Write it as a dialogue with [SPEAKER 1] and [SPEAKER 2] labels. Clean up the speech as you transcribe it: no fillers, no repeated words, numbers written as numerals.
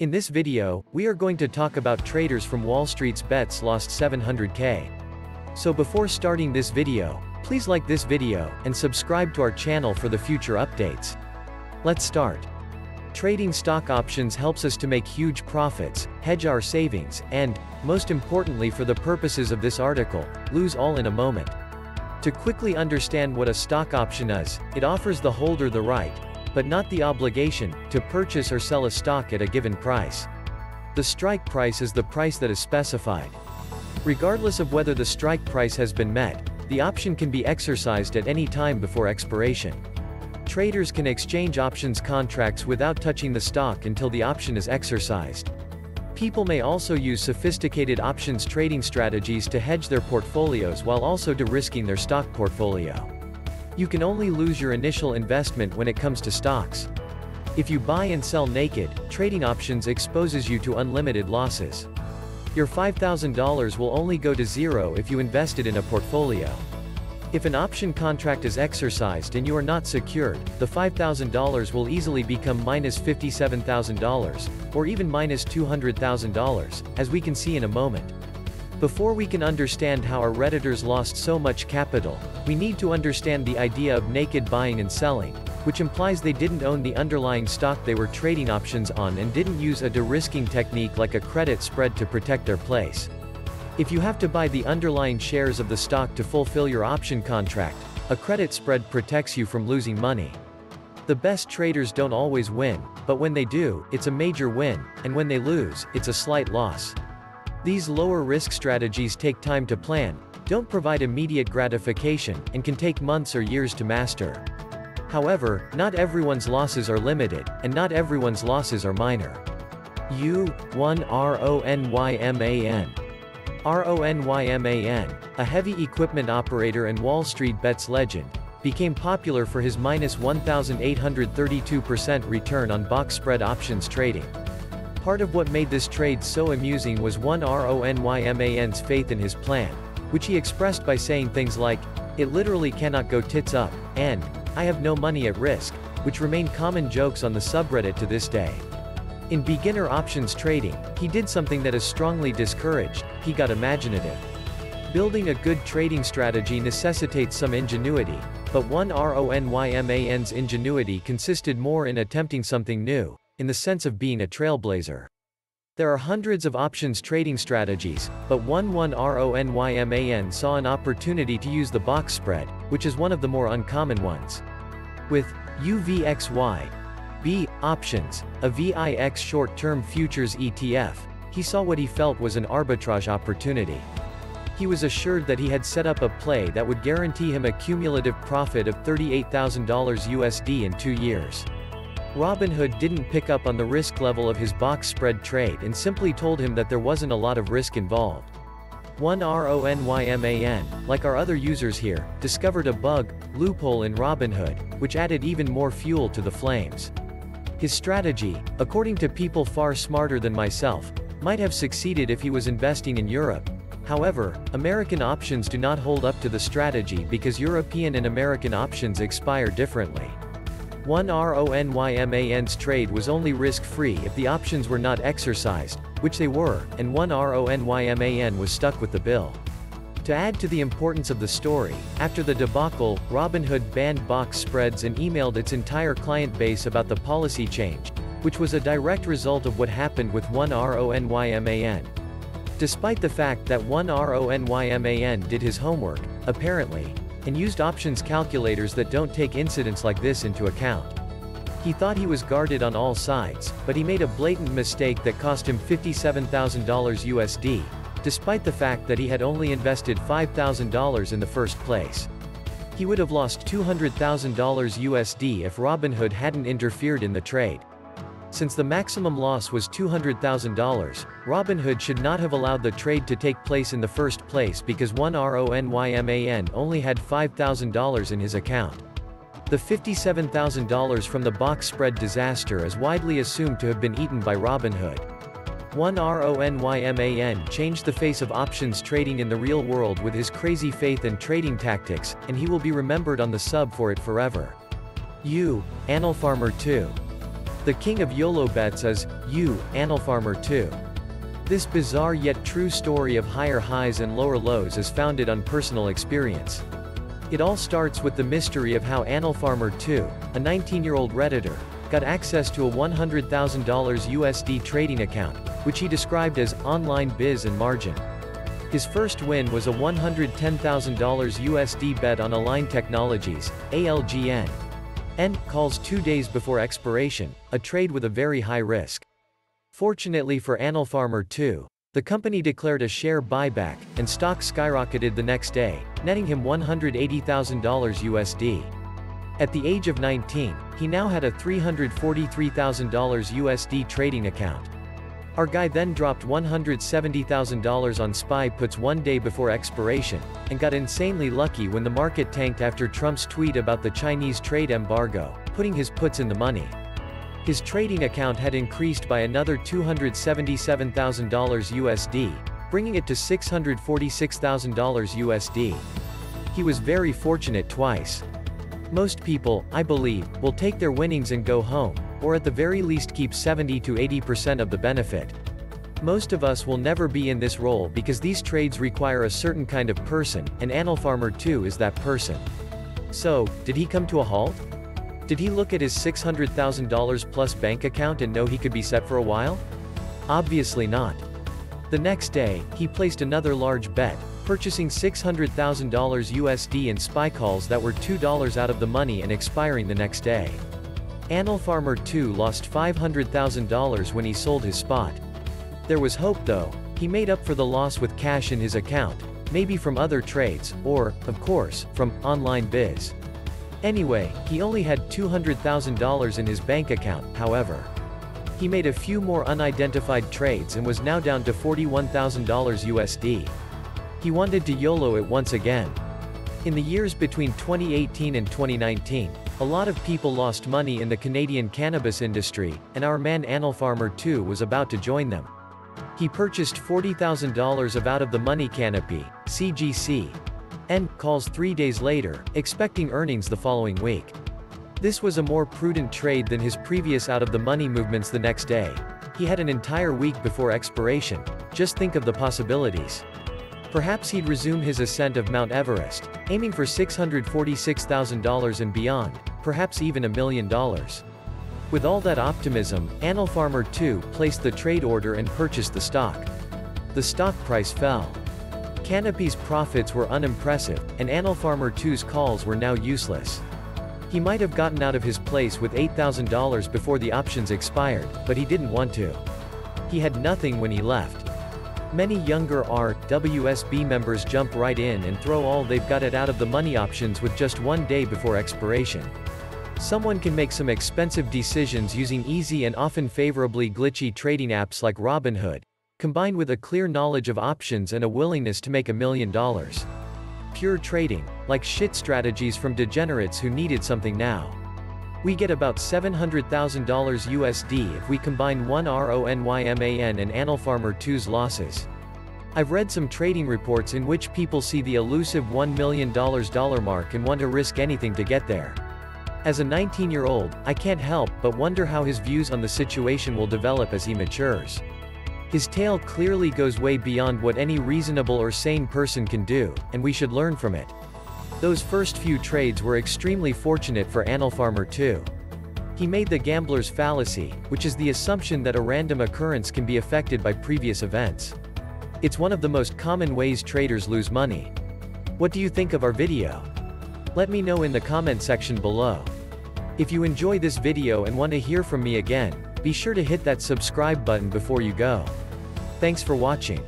[SPEAKER 1] In this video, we are going to talk about traders from Walstreetbets lost $700K. So before starting this video, please like this video, and subscribe to our channel for the future updates. Let's start. Trading stock options helps us to make huge profits, hedge our savings, and, most importantly for the purposes of this article, lose all in a moment. To quickly understand what a stock option is, it offers the holder the right, but not the obligation, to purchase or sell a stock at a given price. The strike price is the price that is specified. Regardless of whether the strike price has been met, the option can be exercised at any time before expiration. Traders can exchange options contracts without touching the stock until the option is exercised. People may also use sophisticated options trading strategies to hedge their portfolios while also de-risking their stock portfolio. You can only lose your initial investment when it comes to stocks. If you buy and sell naked, trading options exposes you to unlimited losses. Your $5,000 will only go to zero if you invested in a portfolio. If an option contract is exercised and you are not secured, the $5,000 will easily become minus $57,000, or even minus $200,000, as we can see in a moment. Before we can understand how our Redditors lost so much capital, we need to understand the idea of naked buying and selling, which implies they didn't own the underlying stock they were trading options on and didn't use a de-risking technique like a credit spread to protect their place. If you have to buy the underlying shares of the stock to fulfill your option contract, a credit spread protects you from losing money. The best traders don't always win, but when they do, it's a major win, and when they lose, it's a slight loss. These lower-risk strategies take time to plan, don't provide immediate gratification, and can take months or years to master. However, not everyone's losses are limited, and not everyone's losses are minor. U1 RONYMAN. RONYMAN, a heavy equipment operator and Walstreetbets legend, became popular for his minus 1,832% return on box spread options trading. Part of what made this trade so amusing was one RONYMAN's faith in his plan, which he expressed by saying things like, "It literally cannot go tits up," and, "I have no money at risk," which remain common jokes on the subreddit to this day. In beginner options trading, he did something that is strongly discouraged: he got imaginative. Building a good trading strategy necessitates some ingenuity, but one RONYMAN's ingenuity consisted more in attempting something new, in the sense of being a trailblazer. There are hundreds of options trading strategies, but one RONYMAN saw an opportunity to use the box spread, which is one of the more uncommon ones. With UVXY B options, a VIX short-term futures ETF, he saw what he felt was an arbitrage opportunity. He was assured that he had set up a play that would guarantee him a cumulative profit of $38,000 USD in 2 years. Robinhood didn't pick up on the risk level of his box spread trade and simply told him that there wasn't a lot of risk involved. One RONYMAN, like our other users here, discovered a loophole in Robinhood, which added even more fuel to the flames. His strategy, according to people far smarter than myself, might have succeeded if he was investing in Europe. However, American options do not hold up to the strategy because European and American options expire differently. One RONYMAN's trade was only risk-free if the options were not exercised, which they were, and one RONYMAN was stuck with the bill. To add to the importance of the story, after the debacle, Robinhood banned box spreads and emailed its entire client base about the policy change, which was a direct result of what happened with one RONYMAN. Despite the fact that one RONYMAN did his homework, apparently, and used options calculators that don't take incidents like this into account. He thought he was guarded on all sides, but he made a blatant mistake that cost him $57,000 USD, despite the fact that he had only invested $5,000 in the first place. He would have lost $200,000 USD if Robinhood hadn't interfered in the trade. Since the maximum loss was $200,000, Robinhood should not have allowed the trade to take place in the first place because one RONYMAN only had $5,000 in his account. The $57,000 from the box spread disaster is widely assumed to have been eaten by Robinhood. One RONYMAN changed the face of options trading in the real world with his crazy faith and trading tactics, and he will be remembered on the sub for it forever. Anal Farmer 2. The king of YOLO bets is, Farmer 2. This bizarre yet true story of higher highs and lower lows is founded on personal experience. It all starts with the mystery of how Farmer 2, a 19-year-old Redditor, got access to a $100,000 USD trading account, which he described as online biz and margin. His first win was a $110,000 USD bet on Align Technologies, ALGN. Calls 2 days before expiration, a trade with a very high risk. Fortunately for Farmer 2, the company declared a share buyback, and stock skyrocketed the next day, netting him $180,000 USD. At the age of 19, he now had a $343,000 USD trading account. Our guy then dropped $170,000 on SPY puts 1 day before expiration, and got insanely lucky when the market tanked after Trump's tweet about the Chinese trade embargo, putting his puts in the money. His trading account had increased by another $277,000 USD, bringing it to $646,000 USD. He was very fortunate twice. Most people, I believe, will take their winnings and go home, or at the very least keep 70 to 80% of the benefit. Most of us will never be in this role because these trades require a certain kind of person, and Farmer 2 is that person. So, did he come to a halt? Did he look at his $600,000 plus bank account and know he could be set for a while? Obviously not. The next day, he placed another large bet, purchasing $600,000 USD in SPY calls that were $2 out of the money and expiring the next day. Farmer 2 lost $500,000 when he sold his spot. There was hope though. He made up for the loss with cash in his account, maybe from other trades, or, of course, from online biz. Anyway, he only had $200,000 in his bank account, however. He made a few more unidentified trades and was now down to $41,000 USD. He wanted to YOLO it once again. In the years between 2018 and 2019, a lot of people lost money in the Canadian cannabis industry, and our man Farmer 2 was about to join them. He purchased $40,000 of out-of-the-money canopy, CGC, and calls 3 days later, expecting earnings the following week. This was a more prudent trade than his previous out-of-the-money movements the next day. He had an entire week before expiration. Just think of the possibilities. Perhaps he'd resume his ascent of Mount Everest, aiming for $646,000 and beyond, perhaps even $1 million. With all that optimism, Farmer 2 placed the trade order and purchased the stock. The stock price fell. Canopy's profits were unimpressive, and Farmer 2's calls were now useless. He might have gotten out of his place with $8,000 before the options expired, but he didn't want to. He had nothing when he left. Many younger RWSB members jump right in and throw all they've got at out-of-the-money options with just 1 day before expiration. Someone can make some expensive decisions using easy and often favorably glitchy trading apps like Robinhood, combined with a clear knowledge of options and a willingness to make $1 million. Pure trading, like shit strategies from degenerates who needed something now. We get about $700,000 USD if we combine one RONYMAN and Farmer 2's losses. I've read some trading reports in which people see the elusive $1 million dollar mark and want to risk anything to get there. As a 19-year-old, I can't help but wonder how his views on the situation will develop as he matures. His tale clearly goes way beyond what any reasonable or sane person can do, and we should learn from it. Those first few trades were extremely fortunate for Farmer 2. He made the gambler's fallacy, which is the assumption that a random occurrence can be affected by previous events. It's one of the most common ways traders lose money. What do you think of our video? Let me know in the comment section below. If you enjoy this video and want to hear from me again, be sure to hit that subscribe button before you go. Thanks for watching.